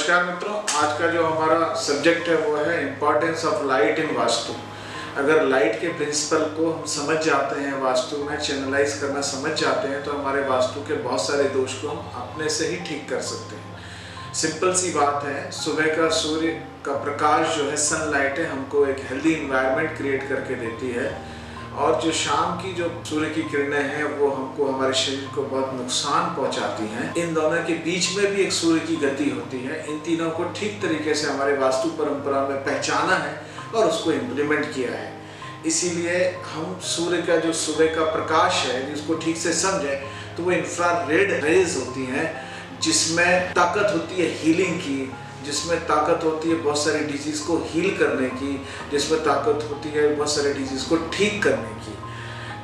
नमस्कार मित्रों, आज का जो हमारा सब्जेक्ट है वो है importance of light in vastu. अगर लाइट के प्रिंसिपल को हम समझ जाते हैं, वास्तु में चैनलाइज करना समझ जाते हैं, तो हमारे वास्तु के बहुत सारे दोष को हम अपने से ही ठीक कर सकते हैं। सिंपल सी बात है, सुबह का सूर्य का प्रकाश जो है, सनलाइट है, हमको एक हेल्दी इन्वायरमेंट क्रिएट करके देती है। और जो शाम की जो सूर्य की किरणें हैं वो हमको, हमारे शरीर को बहुत नुकसान पहुंचाती हैं। इन दोनों के बीच में भी एक सूर्य की गति होती है। इन तीनों को ठीक तरीके से हमारे वास्तु परंपरा में पहचाना है और उसको इम्प्लीमेंट किया है। इसीलिए हम सूर्य का जो सुबह का प्रकाश है, जिसको ठीक से समझें तो वो इंफ्रारेड रेज होती हैं, जिसमें ताकत होती है हीलिंग की, जिसमें ताकत होती है बहुत सारी डिजीज़ को हील करने की, जिसमें ताकत होती है बहुत सारे डिजीज़ को ठीक करने की।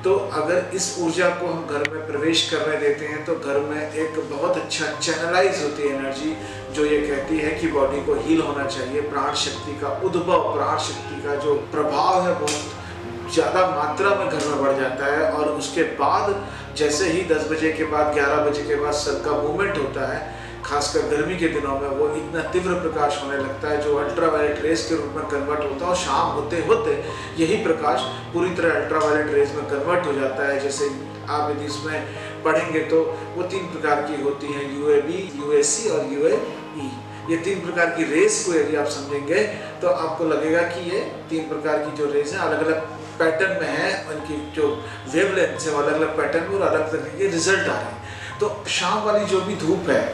तो अगर इस ऊर्जा को हम घर में प्रवेश करने देते हैं तो घर में एक बहुत अच्छा चैनलाइज होती है एनर्जी, जो ये कहती है कि बॉडी को हील होना चाहिए। प्राण शक्ति का उद्भव, प्राण शक्ति का जो प्रभाव है बहुत ज़्यादा मात्रा में घर में बढ़ जाता है। और उसके बाद जैसे ही 10 बजे के बाद, 11 बजे के बाद सन का मूवमेंट होता है, खासकर गर्मी के दिनों में, वो इतना तीव्र प्रकाश होने लगता है जो अल्ट्रावायलेट रेज के रूप में कन्वर्ट होता है। और शाम होते होते यही प्रकाश पूरी तरह अल्ट्रावायलेट रेज में कन्वर्ट हो जाता है। जैसे आप यदि इसमें पढ़ेंगे तो वो 3 प्रकार की होती हैं, UAB, UAC और UAE। ये 3 प्रकार की रेज को यदि आप समझेंगे तो आपको लगेगा कि ये 3 प्रकार की जो रेज हैं अलग अलग पैटर्न में है, उनकी जो वेवलेंथ है वो अलग अलग पैटर्न में और अलग तरह के रिजल्ट आ रहे हैं। तो शाम वाली जो भी धूप है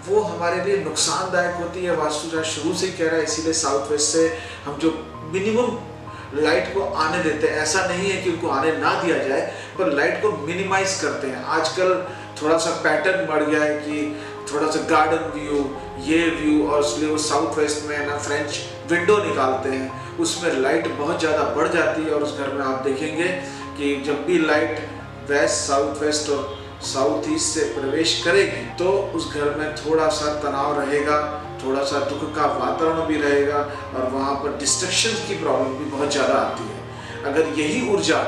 वो हमारे लिए नुकसानदायक होती है। वास्तु शुरू से ही कह रहा है, इसीलिए साउथ वेस्ट से हम जो मिनिमम लाइट को आने देते हैं, ऐसा नहीं है कि उनको आने ना दिया जाए, पर लाइट को मिनिमाइज करते हैं। आजकल थोड़ा सा पैटर्न बढ़ गया है कि थोड़ा सा गार्डन व्यू, ये व्यू, और इसलिए वो साउथ वेस्ट में ना फ्रेंच विंडो निकालते हैं, उसमें लाइट बहुत ज़्यादा बढ़ जाती है। और उस घर में आप देखेंगे कि जब भी लाइट वेस्ट, साउथ वेस्ट और साउथ ईस्ट से प्रवेश करेगी तो उस घर में थोड़ा सा तनाव रहेगा, थोड़ा सा दुख का वातावरण भी रहेगा, और वहाँ पर डिस्ट्रक्शन की प्रॉब्लम भी बहुत ज़्यादा आती है। अगर यही ऊर्जा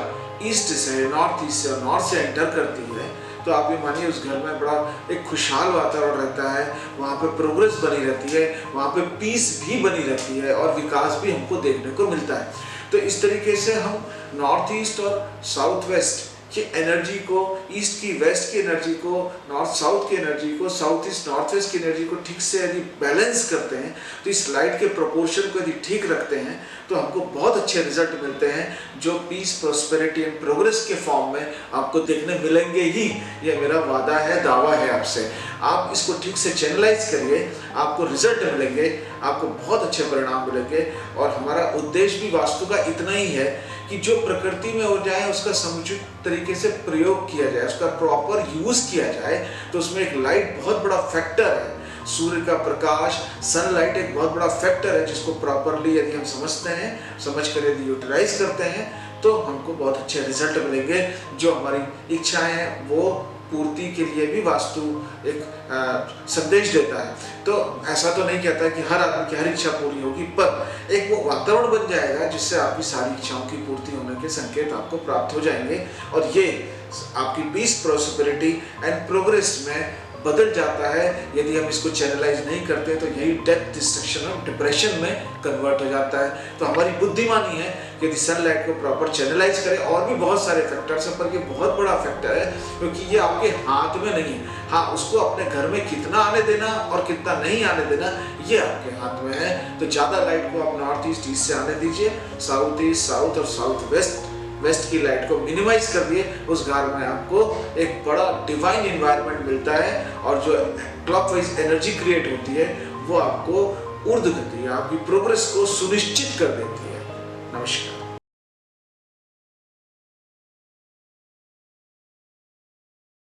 ईस्ट से, नॉर्थ ईस्ट से और नॉर्थ से एंटर करती है तो आप ये मानिए उस घर में बड़ा एक खुशहाल वातावरण रहता है, वहाँ पे प्रोग्रेस बनी रहती है, वहाँ पे पीस भी बनी रहती है और विकास भी हमको देखने को मिलता है। तो इस तरीके से हम नॉर्थ ईस्ट और साउथ वेस्ट की एनर्जी को, ईस्ट की वेस्ट की एनर्जी को, नॉर्थ साउथ की एनर्जी को, साउथ ईस्ट नॉर्थ वेस्ट की एनर्जी को ठीक से यदि बैलेंस करते हैं, तो इस लाइट के प्रोपोर्शन को यदि ठीक रखते हैं तो हमको बहुत अच्छे रिजल्ट मिलते हैं, जो पीस, प्रॉस्पेरिटी एंड प्रोग्रेस के फॉर्म में आपको देखने मिलेंगे ही। ये मेरा वादा है, दावा है आपसे। आप इसको ठीक से चैनलाइज करिए, आपको रिजल्ट मिलेंगे, आपको बहुत अच्छे परिणाम मिलेंगे। और हमारा उद्देश्य भी वास्तु का इतना ही है कि जो प्रकृति में हो जाए उसका समुचित तरीके से प्रयोग किया जाए, उसका प्रॉपर यूज किया जाए। तो उसमें एक लाइट बहुत बड़ा फैक्टर है, सूर्य का प्रकाश, सनलाइट एक बहुत बड़ा फैक्टर है, जिसको प्रॉपरली यदि हम समझते हैं, समझ कर यदि यूटिलाइज करते हैं तो हमको बहुत अच्छे रिजल्ट मिलेंगे। जो हमारी इच्छाएं हैं वो पूर्ति के लिए भी वास्तु एक संदेश देता है। तो ऐसा तो नहीं कहता है कि हर आदमी की हर इच्छा पूरी होगी, पर एक वो वातावरण बन जाएगा जिससे आपकी सारी इच्छाओं की पूर्ति होने के संकेत आपको प्राप्त हो जाएंगे। और ये आपकी पीस, प्रॉस्पेरिटी एंड प्रोग्रेस में बदल जाता है। यदि हम इसको चैनलाइज नहीं करते तो यही डेथ, डिस्ट्रक्शन और डिप्रेशन में कन्वर्ट हो जाता है। तो हमारी बुद्धिमानी है कि यदि सनलाइट को प्रॉपर चैनलाइज करें। और भी बहुत सारे फैक्टर्स हैं, पर ये बहुत बड़ा फैक्टर है क्योंकि ये आपके हाथ में नहीं है। हाँ, उसको अपने घर में कितना आने देना और कितना नहीं आने देना ये आपके हाथ में है। तो ज़्यादा लाइट को आप नॉर्थ ईस्ट, ईस्ट से आने दीजिए, साउथ ईस्ट, साउथ और साउथ वेस्ट की लाइट को मिनिमाइज कर दिए। उस घर में आपको एक बड़ा डिवाइन इन्वायरमेंट मिलता है, और जो क्लॉकवाइज एनर्जी क्रिएट होती है वो आपको ऊर्ध्व गति, आपकी प्रोग्रेस को सुनिश्चित कर देती है। नमस्कार।